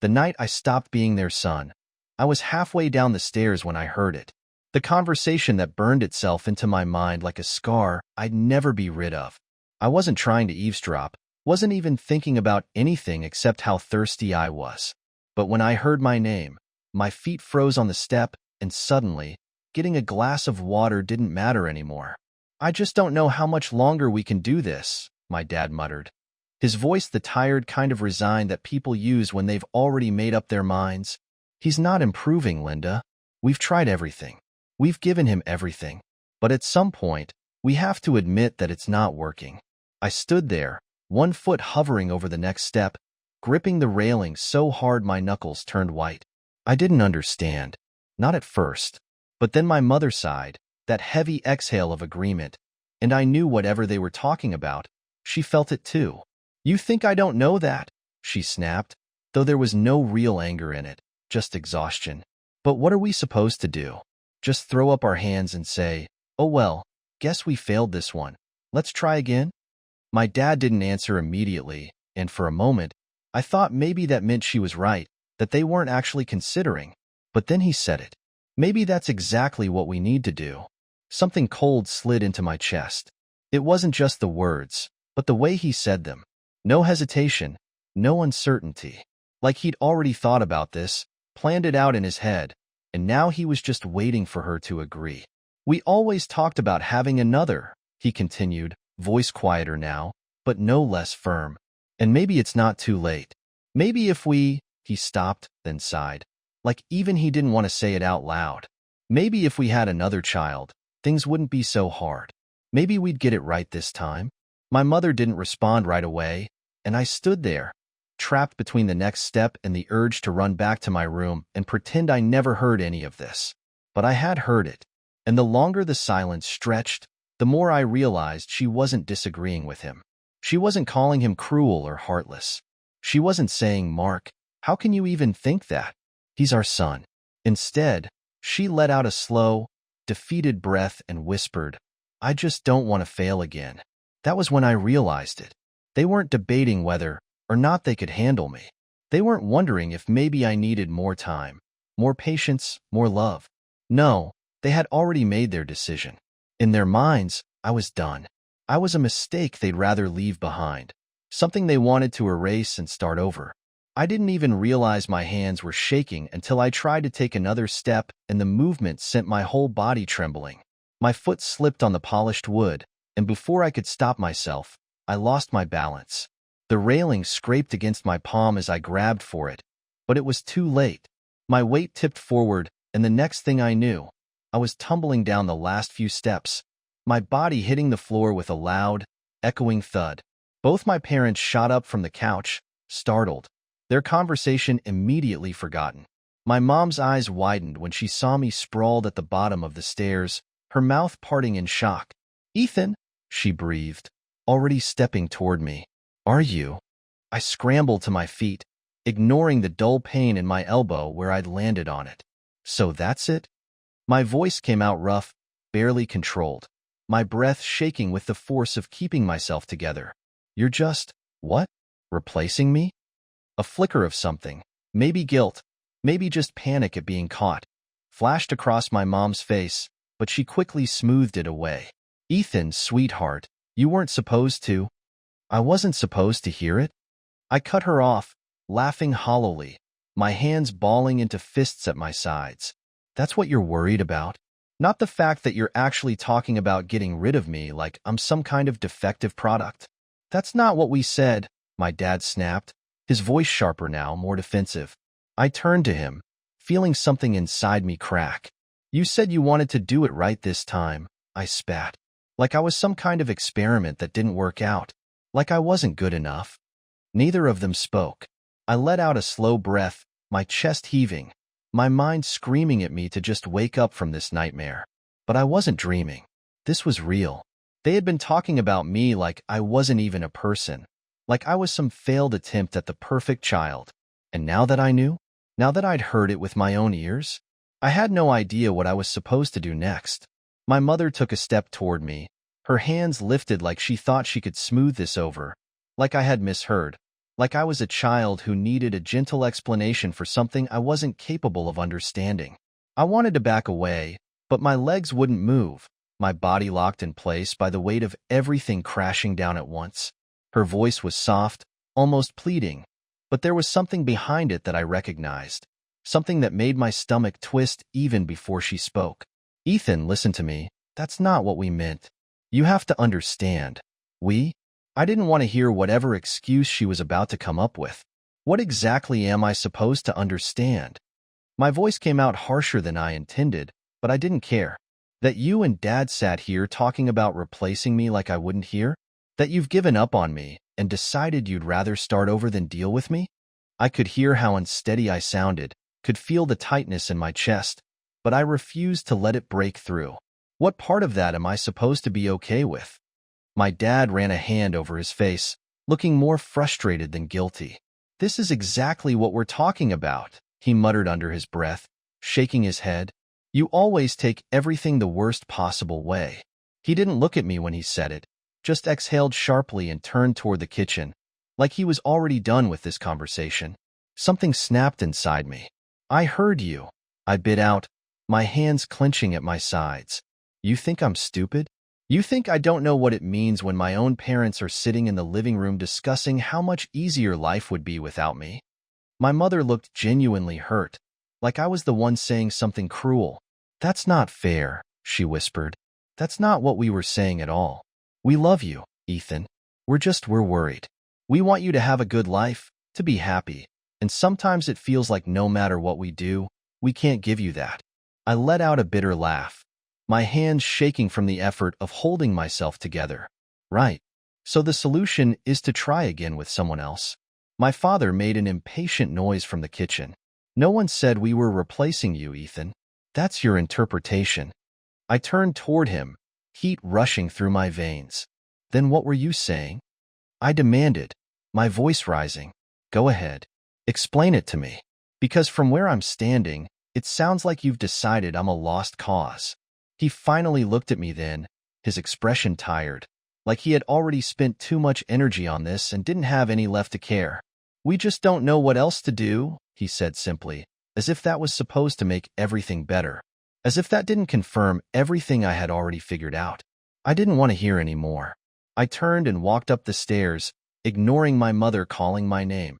The night I stopped being their son. I was halfway down the stairs when I heard it. The conversation that burned itself into my mind like a scar I'd never be rid of. I wasn't trying to eavesdrop, wasn't even thinking about anything except how thirsty I was. But when I heard my name, my feet froze on the step, and suddenly, getting a glass of water didn't matter anymore. "I just don't know how much longer we can do this," my dad muttered. His voice the tired kind of resign that people use when they've already made up their minds. "He's not improving, Linda. We've tried everything. We've given him everything. But at some point, we have to admit that it's not working." I stood there, one foot hovering over the next step, gripping the railing so hard my knuckles turned white. I didn't understand. Not at first. But then my mother sighed, that heavy exhale of agreement, and I knew whatever they were talking about, she felt it too. "You think I don't know that?" she snapped, though there was no real anger in it, just exhaustion. "But what are we supposed to do? Just throw up our hands and say, 'Oh well, guess we failed this one. Let's try again?'" My dad didn't answer immediately, and for a moment, I thought maybe that meant she was right, that they weren't actually considering. But then he said it. "Maybe that's exactly what we need to do." Something cold slid into my chest. It wasn't just the words, but the way he said them. No hesitation, no uncertainty. Like he'd already thought about this, planned it out in his head, and now he was just waiting for her to agree. "We always talked about having another," he continued, voice quieter now, but no less firm. "And maybe it's not too late. Maybe if we—" He stopped, then sighed. Like even he didn't want to say it out loud. "Maybe if we had another child, things wouldn't be so hard. Maybe we'd get it right this time." My mother didn't respond right away, and I stood there, trapped between the next step and the urge to run back to my room and pretend I never heard any of this. But I had heard it, and the longer the silence stretched, the more I realized she wasn't disagreeing with him. She wasn't calling him cruel or heartless. She wasn't saying, "Mark, how can you even think that? He's our son." Instead, she let out a slow, defeated breath and whispered, "I just don't want to fail again." That was when I realized it. They weren't debating whether or not they could handle me. They weren't wondering if maybe I needed more time, more patience, more love. No, they had already made their decision. In their minds, I was done. I was a mistake they'd rather leave behind, something they wanted to erase and start over. I didn't even realize my hands were shaking until I tried to take another step and the movement sent my whole body trembling. My foot slipped on the polished wood, and before I could stop myself, I lost my balance. The railing scraped against my palm as I grabbed for it, but it was too late. My weight tipped forward, and the next thing I knew, I was tumbling down the last few steps, my body hitting the floor with a loud, echoing thud. Both my parents shot up from the couch, startled, their conversation immediately forgotten. My mom's eyes widened when she saw me sprawled at the bottom of the stairs, her mouth parting in shock. "Ethan," she breathed, already stepping toward me. "Are you?" I scrambled to my feet, ignoring the dull pain in my elbow where I'd landed on it. "So that's it?" My voice came out rough, barely controlled, my breath shaking with the force of keeping myself together. "You're just, what? Replacing me?" A flicker of something, maybe guilt, maybe just panic at being caught, flashed across my mom's face, but she quickly smoothed it away. "Ethan, sweetheart, you weren't supposed to." "I wasn't supposed to hear it?" I cut her off, laughing hollowly, my hands balling into fists at my sides. "That's what you're worried about? Not the fact that you're actually talking about getting rid of me like I'm some kind of defective product." "That's not what we said," my dad snapped, his voice sharper now, more defensive. I turned to him, feeling something inside me crack. "You said you wanted to do it right this time," I spat. Like I was some kind of experiment that didn't work out. Like I wasn't good enough. Neither of them spoke. I let out a slow breath, my chest heaving, my mind screaming at me to just wake up from this nightmare. But I wasn't dreaming. This was real. They had been talking about me like I wasn't even a person, like I was some failed attempt at the perfect child. And now that I knew, now that I'd heard it with my own ears, I had no idea what I was supposed to do next. My mother took a step toward me, her hands lifted like she thought she could smooth this over, like I had misheard. like I was a child who needed a gentle explanation for something I wasn't capable of understanding. I wanted to back away, but my legs wouldn't move, my body locked in place by the weight of everything crashing down at once. Her voice was soft, almost pleading, but there was something behind it that I recognized, something that made my stomach twist even before she spoke. "Ethan, listen to me. That's not what we meant. You have to understand. I didn't want to hear whatever excuse she was about to come up with. What exactly am I supposed to understand?" My voice came out harsher than I intended, but I didn't care. "That you and Dad sat here talking about replacing me like I wouldn't hear? That you've given up on me and decided you'd rather start over than deal with me?" I could hear how unsteady I sounded, could feel the tightness in my chest, but I refused to let it break through. What part of that am I supposed to be okay with? My dad ran a hand over his face, looking more frustrated than guilty. "This is exactly what we're talking about," he muttered under his breath, shaking his head. "You always take everything the worst possible way." He didn't look at me when he said it, just exhaled sharply and turned toward the kitchen, like he was already done with this conversation. Something snapped inside me. "I heard you," I bit out, my hands clenching at my sides. "You think I'm stupid? You think I don't know what it means when my own parents are sitting in the living room discussing how much easier life would be without me?" My mother looked genuinely hurt, like I was the one saying something cruel. "That's not fair," she whispered. "That's not what we were saying at all. We love you, Ethan. We're worried. We want you to have a good life, to be happy, and sometimes it feels like no matter what we do, we can't give you that." I let out a bitter laugh, my hands shaking from the effort of holding myself together. "Right. So the solution is to try again with someone else." My father made an impatient noise from the kitchen. "No one said we were replacing you, Ethan. That's your interpretation." I turned toward him, heat rushing through my veins. "Then what were you saying?" I demanded, my voice rising. "Go ahead. Explain it to me. Because from where I'm standing, it sounds like you've decided I'm a lost cause." He finally looked at me then, his expression tired, like he had already spent too much energy on this and didn't have any left to care. "We just don't know what else to do," he said simply, as if that was supposed to make everything better, as if that didn't confirm everything I had already figured out. I didn't want to hear any more. I turned and walked up the stairs, ignoring my mother calling my name,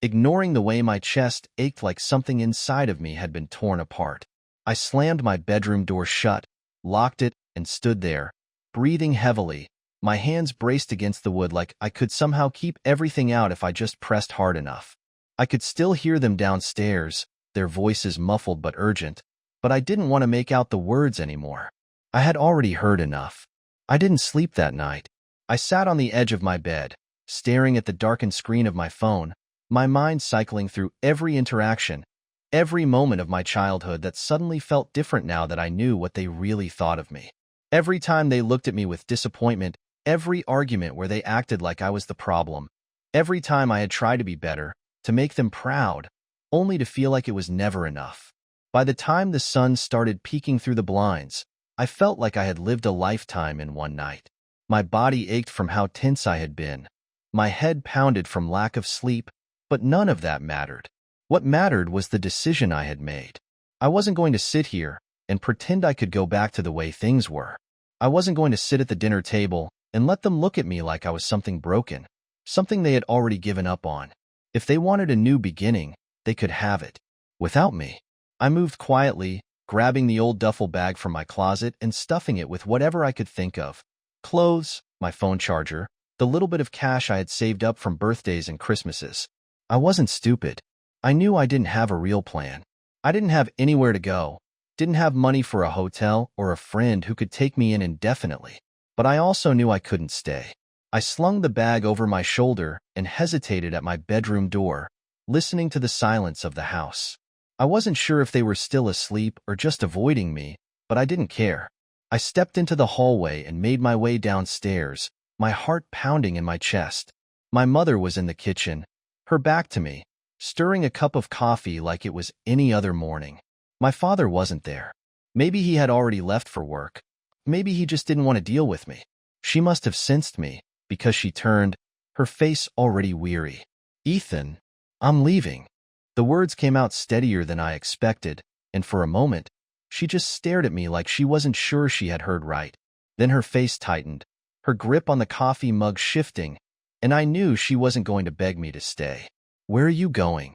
ignoring the way my chest ached like something inside of me had been torn apart. I slammed my bedroom door shut, locked it, and stood there, breathing heavily, my hands braced against the wood like I could somehow keep everything out if I just pressed hard enough. I could still hear them downstairs, their voices muffled but urgent, but I didn't want to make out the words anymore. I had already heard enough. I didn't sleep that night. I sat on the edge of my bed, staring at the darkened screen of my phone, my mind cycling through every interaction, every moment of my childhood that suddenly felt different now that I knew what they really thought of me. Every time they looked at me with disappointment, every argument where they acted like I was the problem, every time I had tried to be better, to make them proud, only to feel like it was never enough. By the time the sun started peeking through the blinds, I felt like I had lived a lifetime in one night. My body ached from how tense I had been. My head pounded from lack of sleep, but none of that mattered. What mattered was the decision I had made. I wasn't going to sit here and pretend I could go back to the way things were. I wasn't going to sit at the dinner table and let them look at me like I was something broken, something they had already given up on. If they wanted a new beginning, they could have it. Without me. I moved quietly, grabbing the old duffel bag from my closet and stuffing it with whatever I could think of. Clothes, my phone charger, the little bit of cash I had saved up from birthdays and Christmases. I wasn't stupid. I knew I didn't have a real plan. I didn't have anywhere to go, didn't have money for a hotel or a friend who could take me in indefinitely. But I also knew I couldn't stay. I slung the bag over my shoulder and hesitated at my bedroom door, listening to the silence of the house. I wasn't sure if they were still asleep or just avoiding me, but I didn't care. I stepped into the hallway and made my way downstairs, my heart pounding in my chest. My mother was in the kitchen, her back to me, stirring a cup of coffee like it was any other morning. My father wasn't there. Maybe he had already left for work. Maybe he just didn't want to deal with me. She must have sensed me, because she turned, her face already weary. Ethan, I'm leaving. The words came out steadier than I expected, and for a moment, she just stared at me like she wasn't sure she had heard right. Then her face tightened, her grip on the coffee mug shifting, and I knew she wasn't going to beg me to stay. Where are you going?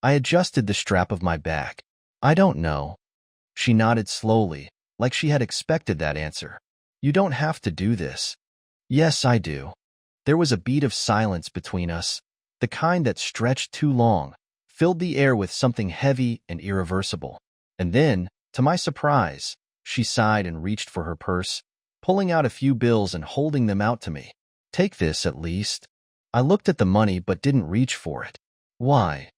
I adjusted the strap of my bag. I don't know. She nodded slowly, like she had expected that answer. You don't have to do this. Yes, I do. There was a beat of silence between us, the kind that stretched too long, filled the air with something heavy and irreversible. And then, to my surprise, she sighed and reached for her purse, pulling out a few bills and holding them out to me. Take this, at least. I looked at the money but didn't reach for it. Why?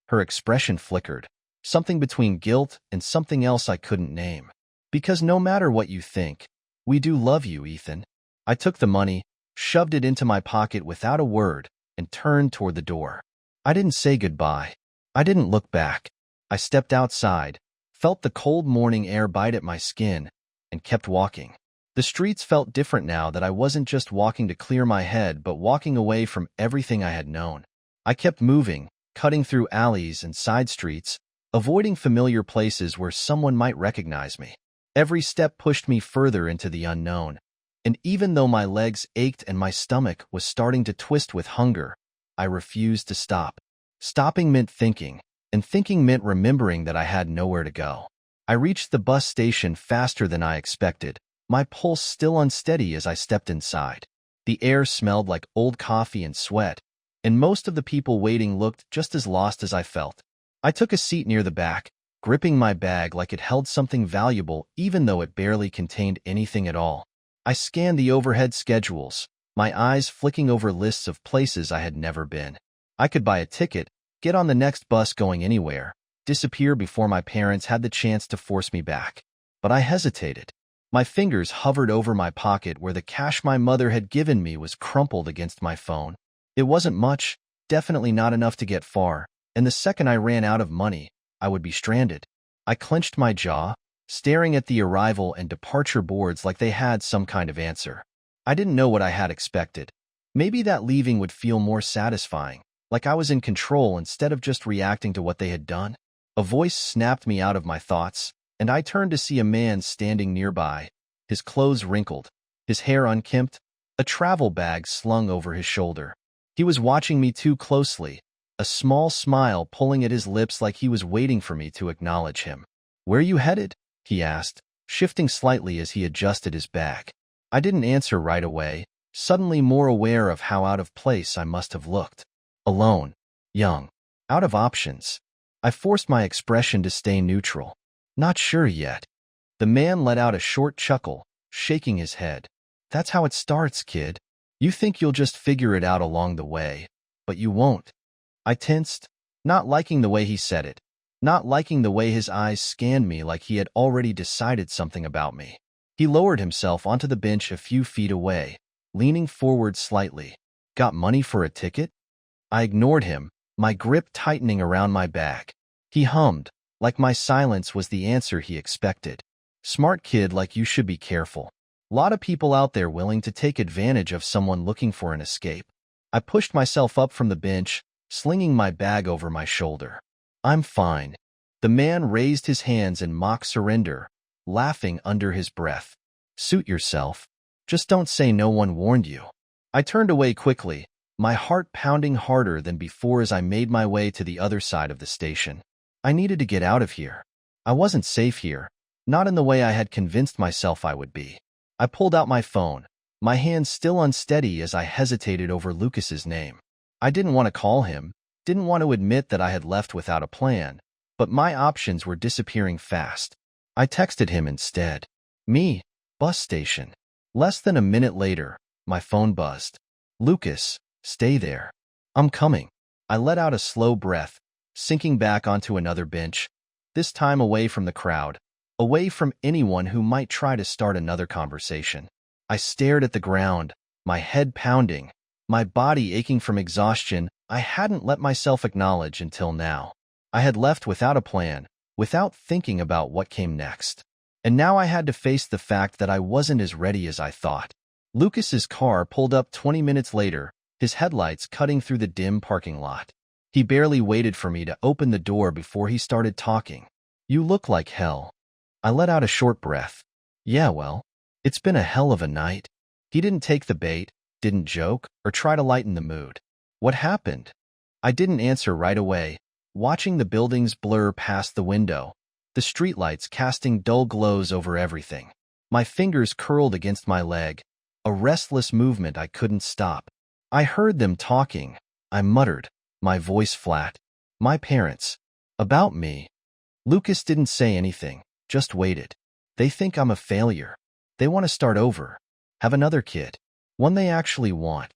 Her expression flickered, something between guilt and something else I couldn't name. Because no matter what you think, we do love you, Ethan. I took the money, shoved it into my pocket without a word, and turned toward the door. I didn't say goodbye. I didn't look back. I stepped outside, felt the cold morning air bite at my skin, and kept walking. The streets felt different now that I wasn't just walking to clear my head but walking away from everything I had known. I kept moving, cutting through alleys and side streets, avoiding familiar places where someone might recognize me. Every step pushed me further into the unknown, and even though my legs ached and my stomach was starting to twist with hunger, I refused to stop. Stopping meant thinking, and thinking meant remembering that I had nowhere to go. I reached the bus station faster than I expected, my pulse still unsteady as I stepped inside. The air smelled like old coffee and sweat, and most of the people waiting looked just as lost as I felt. I took a seat near the back, gripping my bag like it held something valuable even though it barely contained anything at all. I scanned the overhead schedules, my eyes flicking over lists of places I had never been. I could buy a ticket, get on the next bus going anywhere, disappear before my parents had the chance to force me back. But I hesitated. My fingers hovered over my pocket where the cash my mother had given me was crumpled against my phone. It wasn't much, definitely not enough to get far, and the second I ran out of money, I would be stranded. I clenched my jaw, staring at the arrival and departure boards like they had some kind of answer. I didn't know what I had expected. Maybe that leaving would feel more satisfying, like I was in control instead of just reacting to what they had done. A voice snapped me out of my thoughts, and I turned to see a man standing nearby, his clothes wrinkled, his hair unkempt, a travel bag slung over his shoulder. He was watching me too closely, a small smile pulling at his lips like he was waiting for me to acknowledge him. Where are you headed? He asked, shifting slightly as he adjusted his bag. I didn't answer right away, suddenly more aware of how out of place I must have looked. Alone, young, out of options. I forced my expression to stay neutral. Not sure yet. The man let out a short chuckle, shaking his head. That's how it starts, kid. You think you'll just figure it out along the way, but you won't. I tensed, not liking the way he said it, not liking the way his eyes scanned me like he had already decided something about me. He lowered himself onto the bench a few feet away, leaning forward slightly. Got money for a ticket? I ignored him, my grip tightening around my back. He hummed, like my silence was the answer he expected. Smart kid, like you should be careful. Lot of people out there willing to take advantage of someone looking for an escape. I pushed myself up from the bench, slinging my bag over my shoulder. I'm fine. The man raised his hands in mock surrender, laughing under his breath. Suit yourself. Just don't say no one warned you. I turned away quickly, my heart pounding harder than before as I made my way to the other side of the station. I needed to get out of here. I wasn't safe here, not in the way I had convinced myself I would be. I pulled out my phone, my hand still unsteady as I hesitated over Lucas's name. I didn't want to call him, didn't want to admit that I had left without a plan, but my options were disappearing fast. I texted him instead. Me, bus station. Less than a minute later, my phone buzzed. Lucas, stay there. I'm coming. I let out a slow breath, sinking back onto another bench, this time away from the crowd, away from anyone who might try to start another conversation. I stared at the ground, my head pounding, my body aching from exhaustion I hadn't let myself acknowledge until now. I had left without a plan, without thinking about what came next. And now I had to face the fact that I wasn't as ready as I thought. Lucas's car pulled up 20 minutes later, his headlights cutting through the dim parking lot. He barely waited for me to open the door before he started talking. "You look like hell." I let out a short breath. "Yeah, well, it's been a hell of a night." He didn't take the bait, didn't joke, or try to lighten the mood. "What happened?" I didn't answer right away, watching the buildings blur past the window, the streetlights casting dull glows over everything. My fingers curled against my leg, a restless movement I couldn't stop. "I heard them talking," I muttered, my voice flat. "My parents. About me." Lucas didn't say anything, just waited. "They think I'm a failure. They want to start over. Have another kid. One they actually want."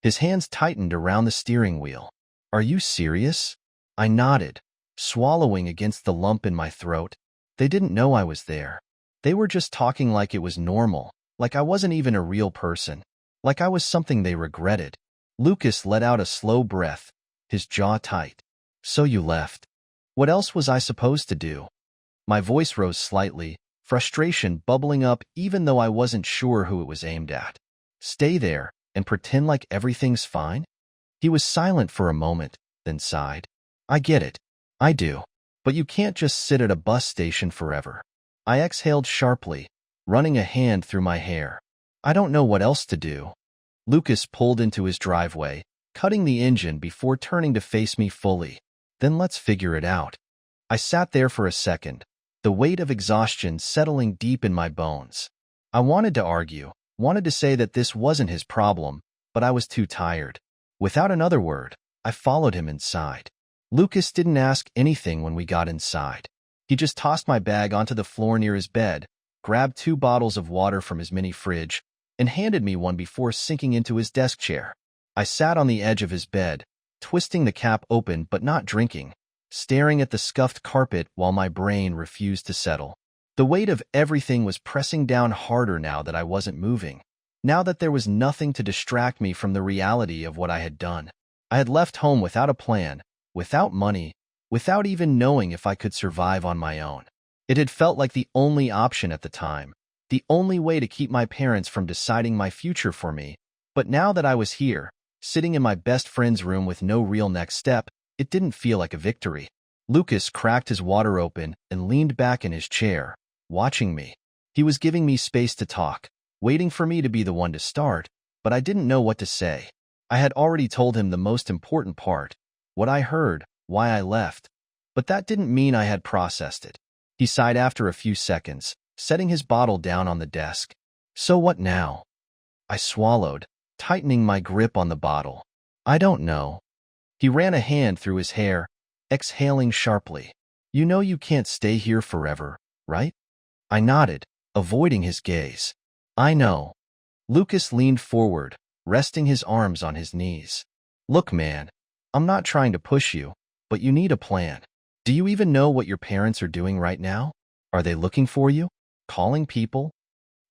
His hands tightened around the steering wheel. "Are you serious?" I nodded, swallowing against the lump in my throat. They didn't know I was there. They were just talking like it was normal, like I wasn't even a real person, like I was something they regretted. Lucas let out a slow breath, his jaw tight. "So you left. What else was I supposed to do?" My voice rose slightly, frustration bubbling up even though I wasn't sure who it was aimed at. "Stay there and pretend like everything's fine?" He was silent for a moment, then sighed. "I get it. I do. But you can't just sit at a bus station forever." I exhaled sharply, running a hand through my hair. "I don't know what else to do." Lucas pulled into his driveway, cutting the engine before turning to face me fully. "Then let's figure it out." I sat there for a second, the weight of exhaustion settling deep in my bones. I wanted to argue, wanted to say that this wasn't his problem, but I was too tired. Without another word, I followed him inside. Lucas didn't ask anything when we got inside. He just tossed my bag onto the floor near his bed, grabbed 2 bottles of water from his mini fridge, and handed me one before sinking into his desk chair. I sat on the edge of his bed, twisting the cap open but not drinking, staring at the scuffed carpet while my brain refused to settle. The weight of everything was pressing down harder now that I wasn't moving, now that there was nothing to distract me from the reality of what I had done. I had left home without a plan, without money, without even knowing if I could survive on my own. It had felt like the only option at the time, the only way to keep my parents from deciding my future for me. But now that I was here, sitting in my best friend's room with no real next step, it didn't feel like a victory. Lucas cracked his water open and leaned back in his chair, watching me. He was giving me space to talk, waiting for me to be the one to start, but I didn't know what to say. I had already told him the most important part, what I heard, why I left. But that didn't mean I had processed it. He sighed after a few seconds, setting his bottle down on the desk. "So what now?" I swallowed, tightening my grip on the bottle. "I don't know." He ran a hand through his hair, exhaling sharply. "You know you can't stay here forever, right?" I nodded, avoiding his gaze. "I know." Lucas leaned forward, resting his arms on his knees. "Look, man, I'm not trying to push you, but you need a plan. Do you even know what your parents are doing right now? Are they looking for you? Calling people?"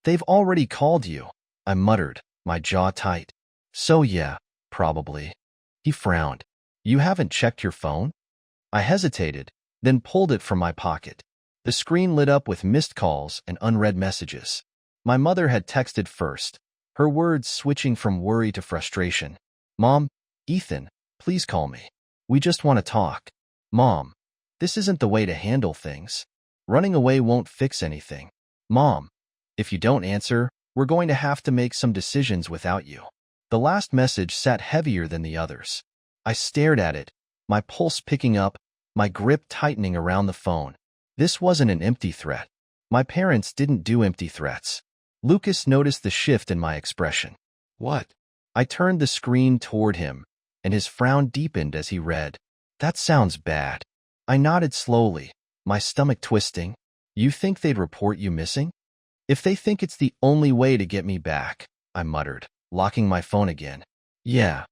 "They've already called you," I muttered, my jaw tight. "So yeah, probably." He frowned. "You haven't checked your phone?" I hesitated, then pulled it from my pocket. The screen lit up with missed calls and unread messages. My mother had texted first, her words switching from worry to frustration. "Mom, Ethan, please call me. We just want to talk." "Mom, this isn't the way to handle things. Running away won't fix anything." "Mom, if you don't answer, we're going to have to make some decisions without you." The last message sat heavier than the others. I stared at it, my pulse picking up, my grip tightening around the phone. This wasn't an empty threat. My parents didn't do empty threats. Lucas noticed the shift in my expression. "What?" I turned the screen toward him, and his frown deepened as he read. "That sounds bad." I nodded slowly, my stomach twisting. "You think they'd report you missing?" "If they think it's the only way to get me back," I muttered, locking my phone again. "Yeah."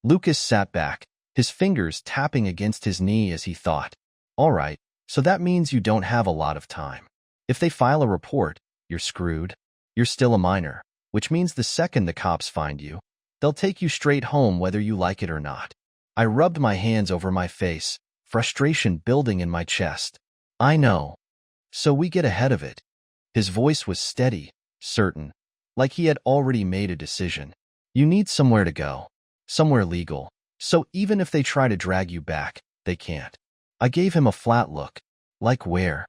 Lucas sat back, his fingers tapping against his knee as he thought. "All right, so that means you don't have a lot of time. If they file a report, you're screwed. You're still a minor, which means the second the cops find you, they'll take you straight home whether you like it or not." I rubbed my hands over my face, frustration building in my chest. "I know. So we get ahead of it." His voice was steady, certain, like he had already made a decision. "You need somewhere to go. somewhere legal. So even if they try to drag you back, they can't. I gave him a flat look. Like where?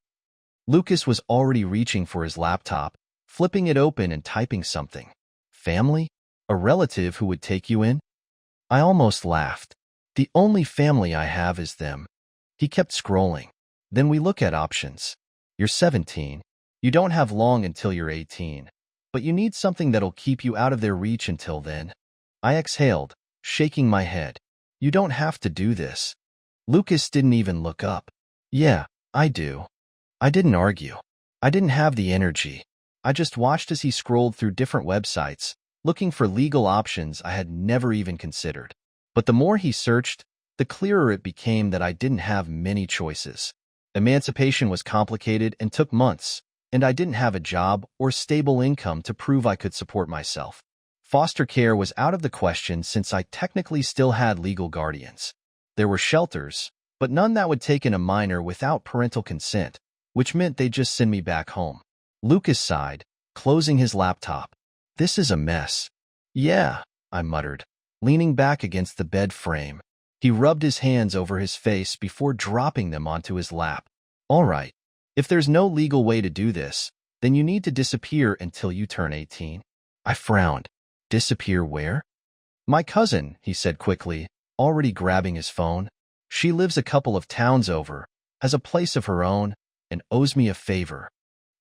Lucas was already reaching for his laptop, flipping it open and typing something. Family? A relative who would take you in? I almost laughed. The only family I have is them. He kept scrolling. Then we look at options. You're 17. You don't have long until you're 18. But you need something that'll keep you out of their reach until then. I exhaled, shaking my head. You don't have to do this. Lucas didn't even look up. Yeah, I do. I didn't argue. I didn't have the energy. I just watched as he scrolled through different websites, looking for legal options I had never even considered. But the more he searched, the clearer it became that I didn't have many choices. Emancipation was complicated and took months, and I didn't have a job or stable income to prove I could support myself. Foster care was out of the question since I technically still had legal guardians. There were shelters, but none that would take in a minor without parental consent, which meant they'd just send me back home. Lucas sighed, closing his laptop. This is a mess. Yeah, I muttered, leaning back against the bed frame. He rubbed his hands over his face before dropping them onto his lap. All right, if there's no legal way to do this, then you need to disappear until you turn 18. I frowned. Disappear where? My cousin, he said quickly, already grabbing his phone. She lives a couple of towns over, has a place of her own, and owes me a favor.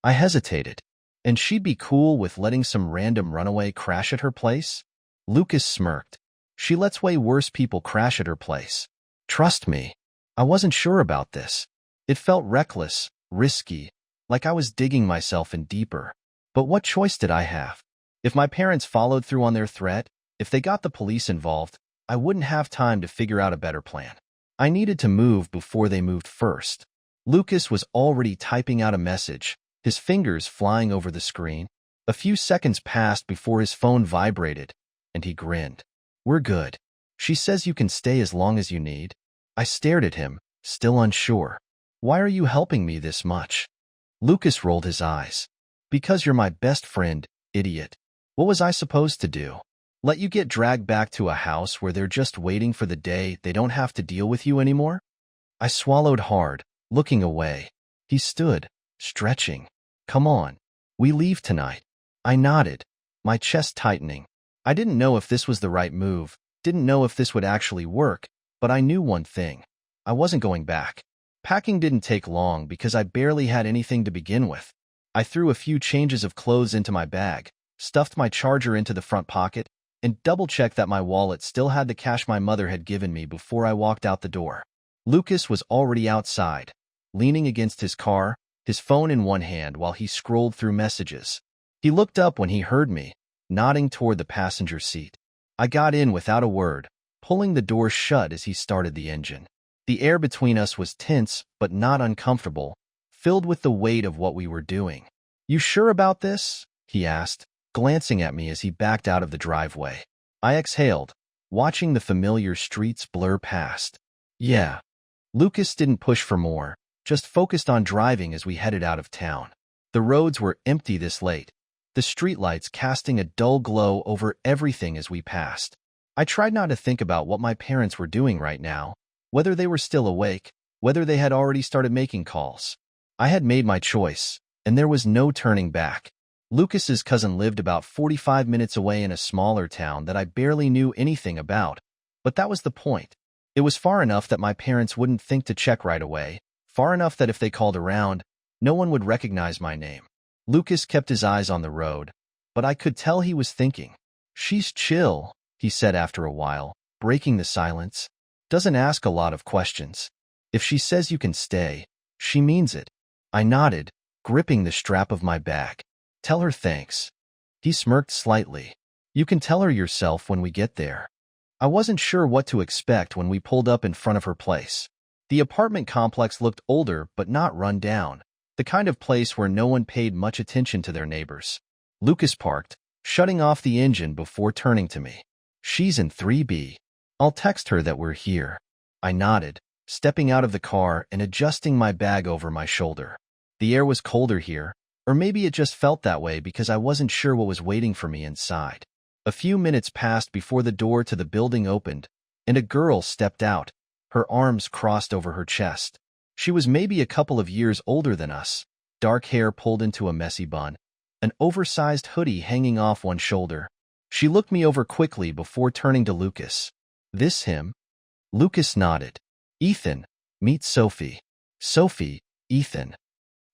I hesitated. And she'd be cool with letting some random runaway crash at her place? Lucas smirked. She lets way worse people crash at her place. Trust me, I wasn't sure about this. It felt reckless, risky, like I was digging myself in deeper. But what choice did I have? If my parents followed through on their threat, if they got the police involved, I wouldn't have time to figure out a better plan. I needed to move before they moved first. Lucas was already typing out a message, his fingers flying over the screen. A few seconds passed before his phone vibrated, and he grinned. We're good. She says you can stay as long as you need. I stared at him, still unsure. Why are you helping me this much? Lucas rolled his eyes. Because you're my best friend, idiot. What was I supposed to do? Let you get dragged back to a house where they're just waiting for the day they don't have to deal with you anymore? I swallowed hard, looking away. He stood, stretching. Come on. We leave tonight. I nodded, my chest tightening. I didn't know if this was the right move, didn't know if this would actually work, but I knew one thing. I wasn't going back. Packing didn't take long because I barely had anything to begin with. I threw a few changes of clothes into my bag, stuffed my charger into the front pocket, and double-checked that my wallet still had the cash my mother had given me before I walked out the door. Lucas was already outside, leaning against his car, his phone in one hand while he scrolled through messages. He looked up when he heard me, nodding toward the passenger seat. I got in without a word, pulling the door shut as he started the engine. The air between us was tense but not uncomfortable, filled with the weight of what we were doing. You sure about this? He asked, glancing at me as he backed out of the driveway. I exhaled, watching the familiar streets blur past. Yeah. Lucas didn't push for more, just focused on driving as we headed out of town. The roads were empty this late, the streetlights casting a dull glow over everything as we passed. I tried not to think about what my parents were doing right now, whether they were still awake, whether they had already started making calls. I had made my choice, and there was no turning back. Lucas's cousin lived about 45 minutes away in a smaller town that I barely knew anything about, but that was the point. It was far enough that my parents wouldn't think to check right away, far enough that if they called around, no one would recognize my name. Lucas kept his eyes on the road, but I could tell he was thinking. She's chill, he said after a while, breaking the silence. Doesn't ask a lot of questions. If she says you can stay, she means it. I nodded, gripping the strap of my bag. Tell her thanks. He smirked slightly. You can tell her yourself when we get there. I wasn't sure what to expect when we pulled up in front of her place. The apartment complex looked older but not run down, the kind of place where no one paid much attention to their neighbors. Lucas parked, shutting off the engine before turning to me. She's in 3B. I'll text her that we're here. I nodded, stepping out of the car and adjusting my bag over my shoulder. The air was colder here, or maybe it just felt that way because I wasn't sure what was waiting for me inside. A few minutes passed before the door to the building opened, and a girl stepped out, her arms crossed over her chest. She was maybe a couple of years older than us, dark hair pulled into a messy bun, an oversized hoodie hanging off one shoulder. She looked me over quickly before turning to Lucas. "This him?" Lucas nodded. "Ethan, meet Sophie." "Sophie, Ethan."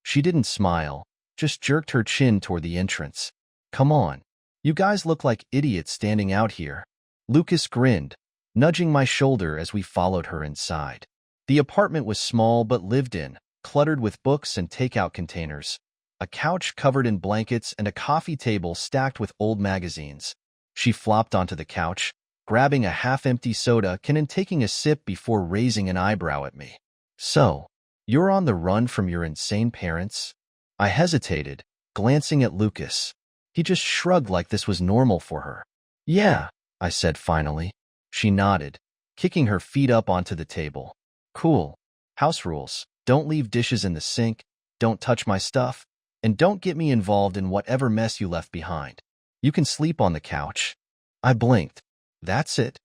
She didn't smile, just jerked her chin toward the entrance. "Come on. You guys look like idiots standing out here." Lucas grinned, nudging my shoulder as we followed her inside. The apartment was small but lived in, cluttered with books and takeout containers, a couch covered in blankets and a coffee table stacked with old magazines. She flopped onto the couch, grabbing a half-empty soda can and taking a sip before raising an eyebrow at me. "So, you're on the run from your insane parents?" I hesitated, glancing at Lucas. He just shrugged like this was normal for her. "Yeah," I said finally. She nodded, kicking her feet up onto the table. "Cool. House rules. Don't leave dishes in the sink, don't touch my stuff, and don't get me involved in whatever mess you left behind. You can sleep on the couch." I blinked. "That's it?"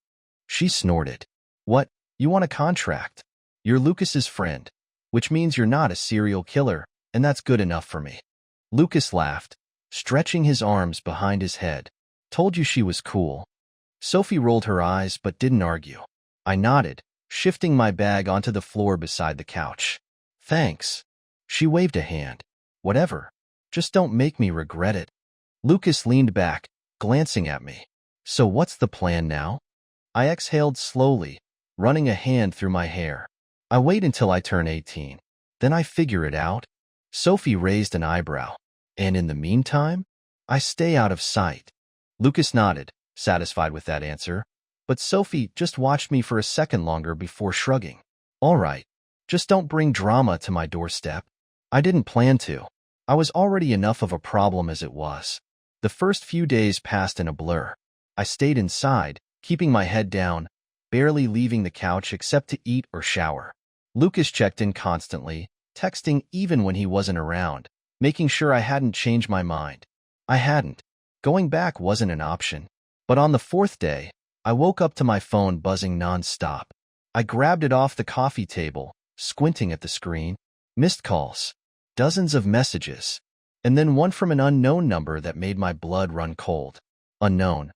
She snorted. "What, you want a contract? You're Lucas's friend, which means you're not a serial killer, and that's good enough for me." Lucas laughed, stretching his arms behind his head. "Told you she was cool." Sophie rolled her eyes but didn't argue. I nodded, shifting my bag onto the floor beside the couch. "Thanks." She waved a hand. "Whatever. Just don't make me regret it." Lucas leaned back, glancing at me. "So what's the plan now?" I exhaled slowly, running a hand through my hair. "I wait until I turn 18. Then I figure it out." Sophie raised an eyebrow. "And in the meantime?" "I stay out of sight." Lucas nodded, satisfied with that answer, but Sophie just watched me for a second longer before shrugging. "All right, just don't bring drama to my doorstep." I didn't plan to. I was already enough of a problem as it was. The first few days passed in a blur. I stayed inside, keeping my head down, barely leaving the couch except to eat or shower. Lucas checked in constantly, texting even when he wasn't around, making sure I hadn't changed my mind. I hadn't. Going back wasn't an option. But on the fourth day, I woke up to my phone buzzing nonstop. I grabbed it off the coffee table, squinting at the screen. Missed calls. Dozens of messages. And then one from an unknown number that made my blood run cold. "Unknown.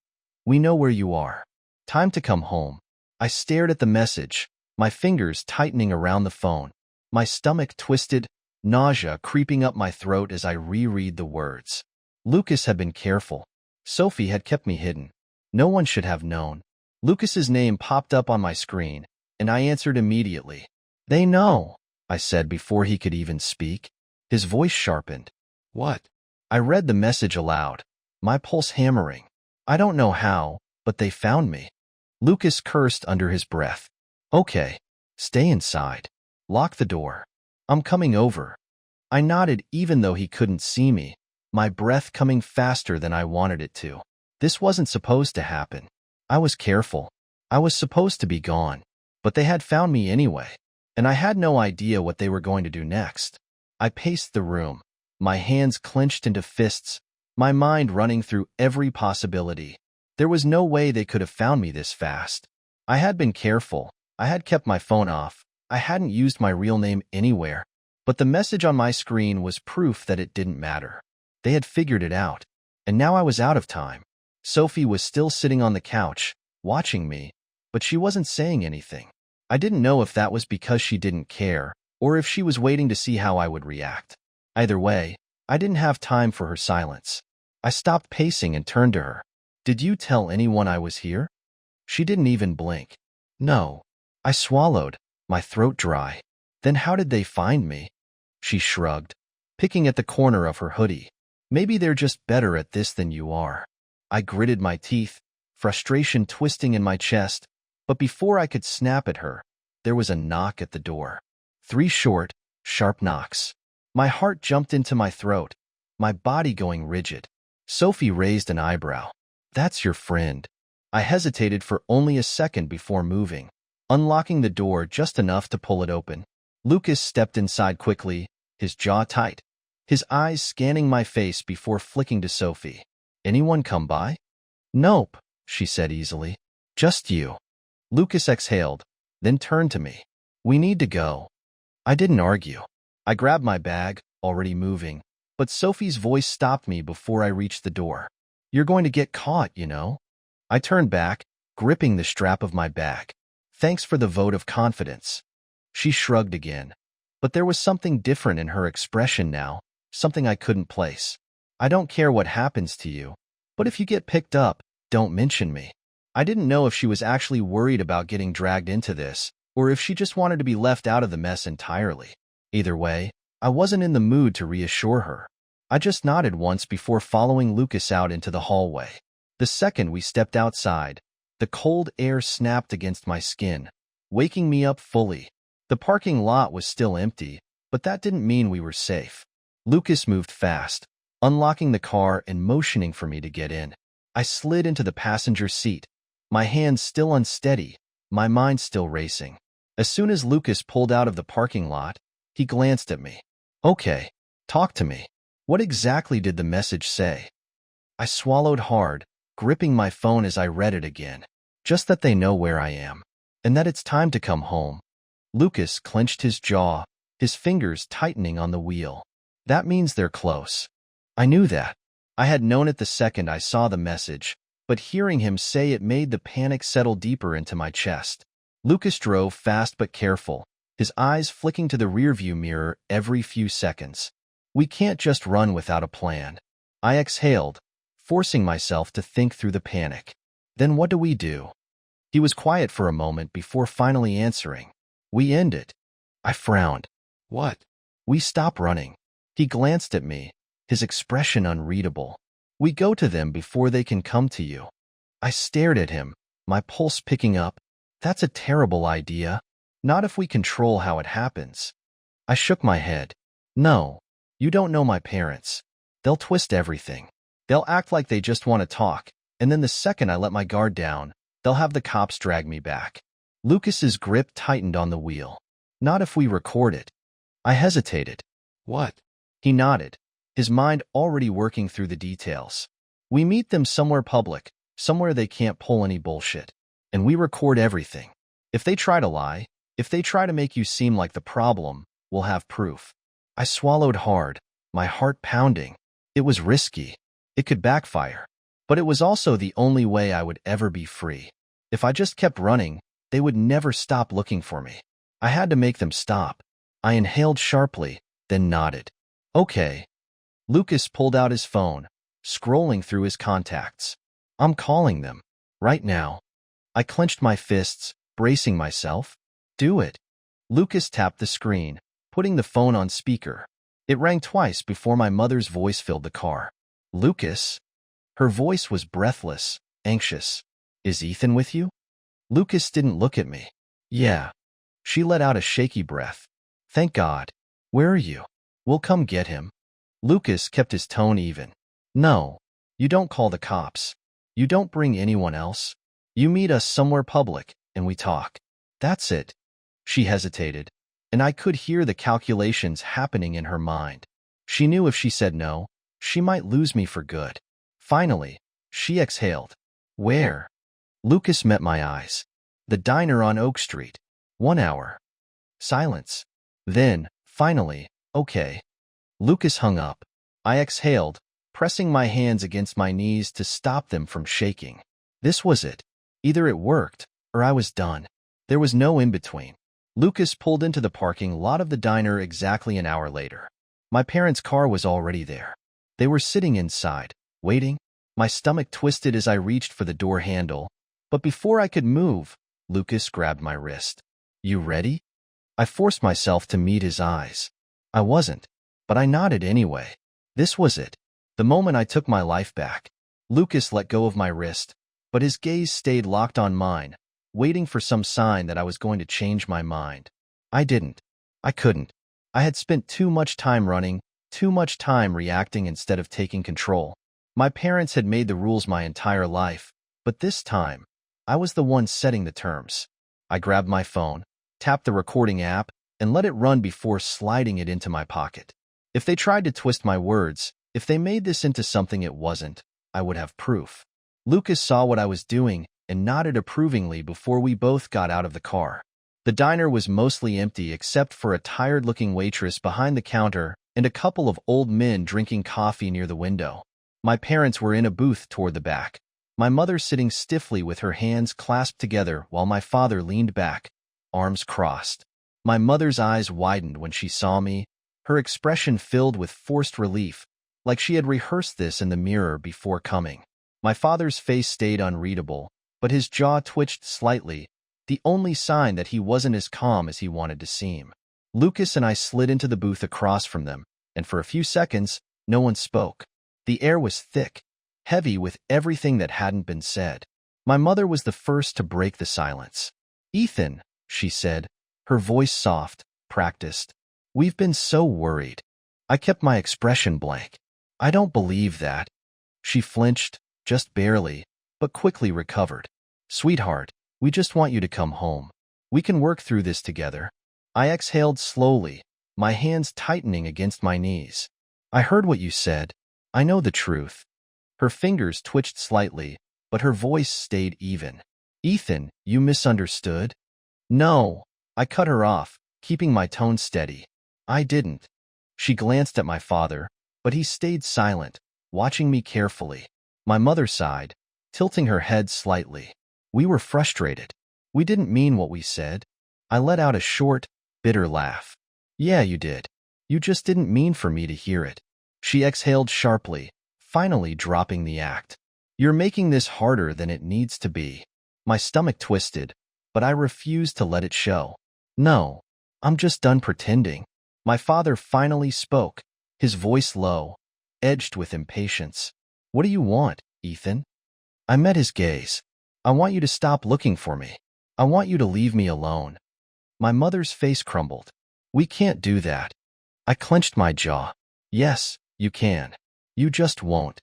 We know where you are. Time to come home." I stared at the message, my fingers tightening around the phone. My stomach twisted, nausea creeping up my throat as I reread the words. Lucas had been careful. Sophie had kept me hidden. No one should have known. Lucas's name popped up on my screen, and I answered immediately. "They know," I said before he could even speak. His voice sharpened. "What?" I read the message aloud, my pulse hammering. "I don't know how, but they found me." Lucas cursed under his breath. "Okay, stay inside. Lock the door. I'm coming over." I nodded even though he couldn't see me, my breath coming faster than I wanted it to. This wasn't supposed to happen. I was careful. I was supposed to be gone. But they had found me anyway, and I had no idea what they were going to do next. I paced the room, my hands clenched into fists, my mind running through every possibility. There was no way they could have found me this fast. I had been careful. I had kept my phone off. I hadn't used my real name anywhere. But the message on my screen was proof that it didn't matter. They had figured it out. And now I was out of time. Sophie was still sitting on the couch, watching me, but she wasn't saying anything. I didn't know if that was because she didn't care, or if she was waiting to see how I would react. Either way, I didn't have time for her silence. I stopped pacing and turned to her. "Did you tell anyone I was here?" She didn't even blink. "No." I swallowed, my throat dry. "Then how did they find me?" She shrugged, picking at the corner of her hoodie. "Maybe they're just better at this than you are." I gritted my teeth, frustration twisting in my chest, but before I could snap at her, there was a knock at the door. 3 short, sharp knocks. My heart jumped into my throat, my body going rigid. Sophie raised an eyebrow. "That's your friend." I hesitated for only a second before moving, unlocking the door just enough to pull it open. Lucas stepped inside quickly, his jaw tight, his eyes scanning my face before flicking to Sophie. "Anyone come by?" Nope, she said easily. Just you. Lucas exhaled, then turned to me. We need to go. I didn't argue. I grabbed my bag, already moving, but Sophie's voice stopped me before I reached the door. You're going to get caught, you know. I turned back, gripping the strap of my bag. Thanks for the vote of confidence. She shrugged again, but there was something different in her expression now, something I couldn't place. I don't care what happens to you, but if you get picked up, don't mention me. I didn't know if she was actually worried about getting dragged into this, or if she just wanted to be left out of the mess entirely. Either way, I wasn't in the mood to reassure her. I just nodded once before following Lucas out into the hallway. The second we stepped outside, the cold air snapped against my skin, waking me up fully. The parking lot was still empty, but that didn't mean we were safe. Lucas moved fast, unlocking the car and motioning for me to get in. I slid into the passenger seat, my hands still unsteady, my mind still racing. As soon as Lucas pulled out of the parking lot, he glanced at me. Okay, talk to me. What exactly did the message say? I swallowed hard, gripping my phone as I read it again. Just that they know where I am, and that it's time to come home. Lucas clenched his jaw, his fingers tightening on the wheel. That means they're close. I knew that. I had known it the second I saw the message, but hearing him say it made the panic settle deeper into my chest. Lucas drove fast but careful, his eyes flicking to the rearview mirror every few seconds. We can't just run without a plan. I exhaled, forcing myself to think through the panic. Then what do we do? He was quiet for a moment before finally answering. We end it. I frowned. What? We stop running. He glanced at me, his expression unreadable. We go to them before they can come to you. I stared at him, my pulse picking up. That's a terrible idea. Not if we control how it happens. I shook my head. No, you don't know my parents. They'll twist everything. They'll act like they just want to talk, and then the second I let my guard down, they'll have the cops drag me back. Lucas's grip tightened on the wheel. Not if we record it. I hesitated. What? He nodded, his mind already working through the details. We meet them somewhere public, somewhere they can't pull any bullshit. And we record everything. If they try to lie, if they try to make you seem like the problem, we'll have proof. I swallowed hard, my heart pounding. It was risky. It could backfire. But it was also the only way I would ever be free. If I just kept running, they would never stop looking for me. I had to make them stop. I inhaled sharply, then nodded. Okay. Lucas pulled out his phone, scrolling through his contacts. I'm calling them. Right now. I clenched my fists, bracing myself. Do it. Lucas tapped the screen, putting the phone on speaker. It rang twice before my mother's voice filled the car. Lucas? Her voice was breathless, anxious. Is Ethan with you? Lucas didn't look at me. Yeah. She let out a shaky breath. Thank God. Where are you? We'll come get him. Lucas kept his tone even. No. You don't call the cops. You don't bring anyone else. You meet us somewhere public, and we talk. That's it. She hesitated, and I could hear the calculations happening in her mind. She knew if she said no, she might lose me for good. Finally, she exhaled. Where? Lucas met my eyes. The diner on Oak Street. 1 hour. Silence. Then, finally, okay. Lucas hung up. I exhaled, pressing my hands against my knees to stop them from shaking. This was it. Either it worked, or I was done. There was no in-between. Lucas pulled into the parking lot of the diner exactly an hour later. My parents' car was already there. They were sitting inside, waiting. My stomach twisted as I reached for the door handle, but before I could move, Lucas grabbed my wrist. You ready? I forced myself to meet his eyes. I wasn't, but I nodded anyway. This was it. The moment I took my life back. Lucas let go of my wrist, but his gaze stayed locked on mine, waiting for some sign that I was going to change my mind. I didn't. I couldn't. I had spent too much time running, too much time reacting instead of taking control. My parents had made the rules my entire life, but this time, I was the one setting the terms. I grabbed my phone, tapped the recording app, and let it run before sliding it into my pocket. If they tried to twist my words, if they made this into something it wasn't, I would have proof. Lucas saw what I was doing and nodded approvingly before we both got out of the car. The diner was mostly empty except for a tired-looking waitress behind the counter and a couple of old men drinking coffee near the window. My parents were in a booth toward the back, my mother sitting stiffly with her hands clasped together while my father leaned back, arms crossed. My mother's eyes widened when she saw me, her expression filled with forced relief, like she had rehearsed this in the mirror before coming. My father's face stayed unreadable, but his jaw twitched slightly, the only sign that he wasn't as calm as he wanted to seem. Lucas and I slid into the booth across from them, and for a few seconds, no one spoke. The air was thick, heavy with everything that hadn't been said. My mother was the first to break the silence. "Ethan," she said, her voice soft, practiced. "We've been so worried." I kept my expression blank. "I don't believe that." She flinched, just barely, but quickly recovered. "Sweetheart, we just want you to come home. We can work through this together." I exhaled slowly, my hands tightening against my knees. "I heard what you said. I know the truth." Her fingers twitched slightly, but her voice stayed even. "Ethan, you misunderstood?" "No." I cut her off, keeping my tone steady. "I didn't." She glanced at my father, but he stayed silent, watching me carefully. My mother sighed, tilting her head slightly. "We were frustrated. We didn't mean what we said." I let out a short, bitter laugh. "Yeah, you did. You just didn't mean for me to hear it." She exhaled sharply, finally dropping the act. "You're making this harder than it needs to be." My stomach twisted, but I refused to let it show. "No, I'm just done pretending." My father finally spoke, his voice low, edged with impatience. "What do you want, Ethan?" I met his gaze. "I want you to stop looking for me. I want you to leave me alone." My mother's face crumbled. "We can't do that." I clenched my jaw. "Yes, you can. You just won't."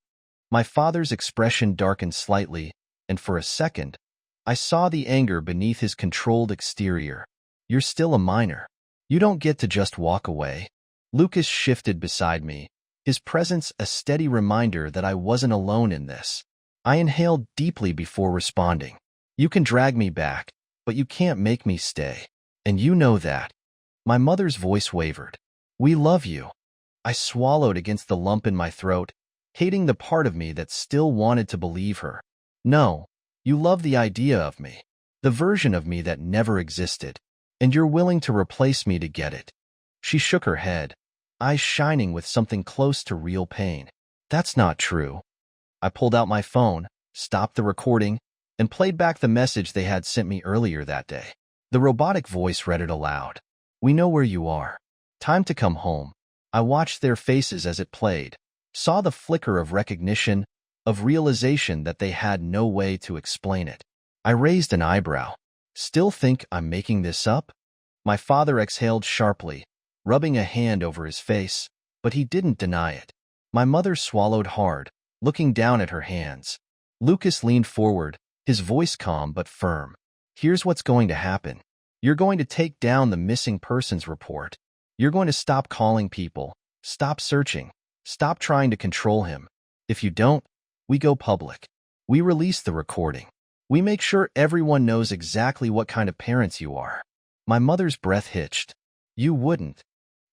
My father's expression darkened slightly, and for a second, I saw the anger beneath his controlled exterior. "You're still a minor. You don't get to just walk away." Lucas shifted beside me, his presence a steady reminder that I wasn't alone in this. I inhaled deeply before responding. "You can drag me back, but you can't make me stay. And you know that." My mother's voice wavered. "We love you." I swallowed against the lump in my throat, hating the part of me that still wanted to believe her. "No, you love the idea of me, the version of me that never existed, and you're willing to replace me to get it." She shook her head, eyes shining with something close to real pain. "That's not true." I pulled out my phone, stopped the recording, and played back the message they had sent me earlier that day. The robotic voice read it aloud. "We know where you are. Time to come home." I watched their faces as it played, saw the flicker of recognition, of realization that they had no way to explain it. I raised an eyebrow. "Still think I'm making this up?" My father exhaled sharply, rubbing a hand over his face, but he didn't deny it. My mother swallowed hard, looking down at her hands. Lucas leaned forward, his voice calm but firm. "Here's what's going to happen. You're going to take down the missing persons report. You're going to stop calling people, stop searching, stop trying to control him. If you don't, we go public. We release the recording. We make sure everyone knows exactly what kind of parents you are." My mother's breath hitched. "You wouldn't."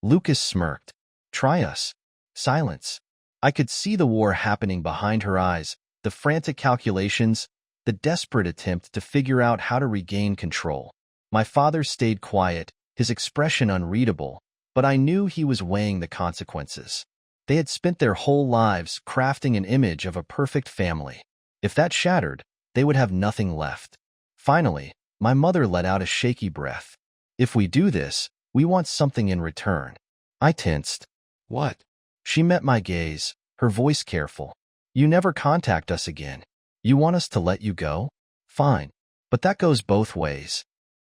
Lucas smirked. "Try us." Silence. I could see the war happening behind her eyes, the frantic calculations, the desperate attempt to figure out how to regain control. My father stayed quiet, his expression unreadable, but I knew he was weighing the consequences. They had spent their whole lives crafting an image of a perfect family. If that shattered, they would have nothing left. Finally, my mother let out a shaky breath. "If we do this, we want something in return." I tensed. "What?" She met my gaze, her voice careful. "You never contact us again. You want us to let you go? Fine. But that goes both ways."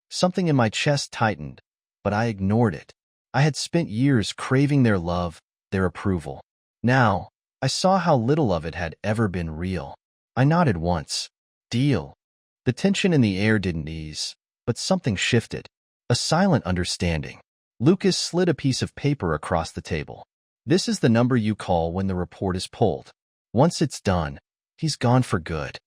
Something in my chest tightened, but I ignored it. I had spent years craving their love, their approval. Now, I saw how little of it had ever been real. I nodded once. "Deal." The tension in the air didn't ease, but something shifted. A silent understanding. Lucas slid a piece of paper across the table. "This is the number you call when the report is pulled. Once it's done, he's gone for good."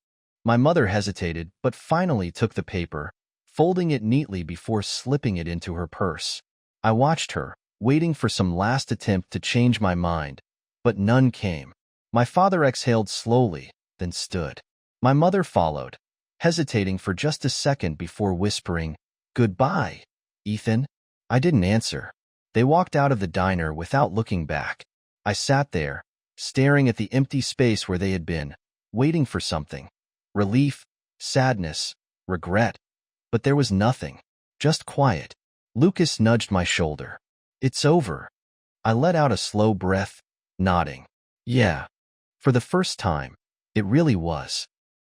My mother hesitated, but finally took the paper, folding it neatly before slipping it into her purse. I watched her, waiting for some last attempt to change my mind, but none came. My father exhaled slowly, then stood. My mother followed, hesitating for just a second before whispering, "Goodbye, Ethan." I didn't answer. They walked out of the diner without looking back. I sat there, staring at the empty space where they had been, waiting for something. Relief, sadness, regret. But there was nothing, just quiet. Lucas nudged my shoulder. "It's over." I let out a slow breath, nodding. Yeah, for the first time, it really was.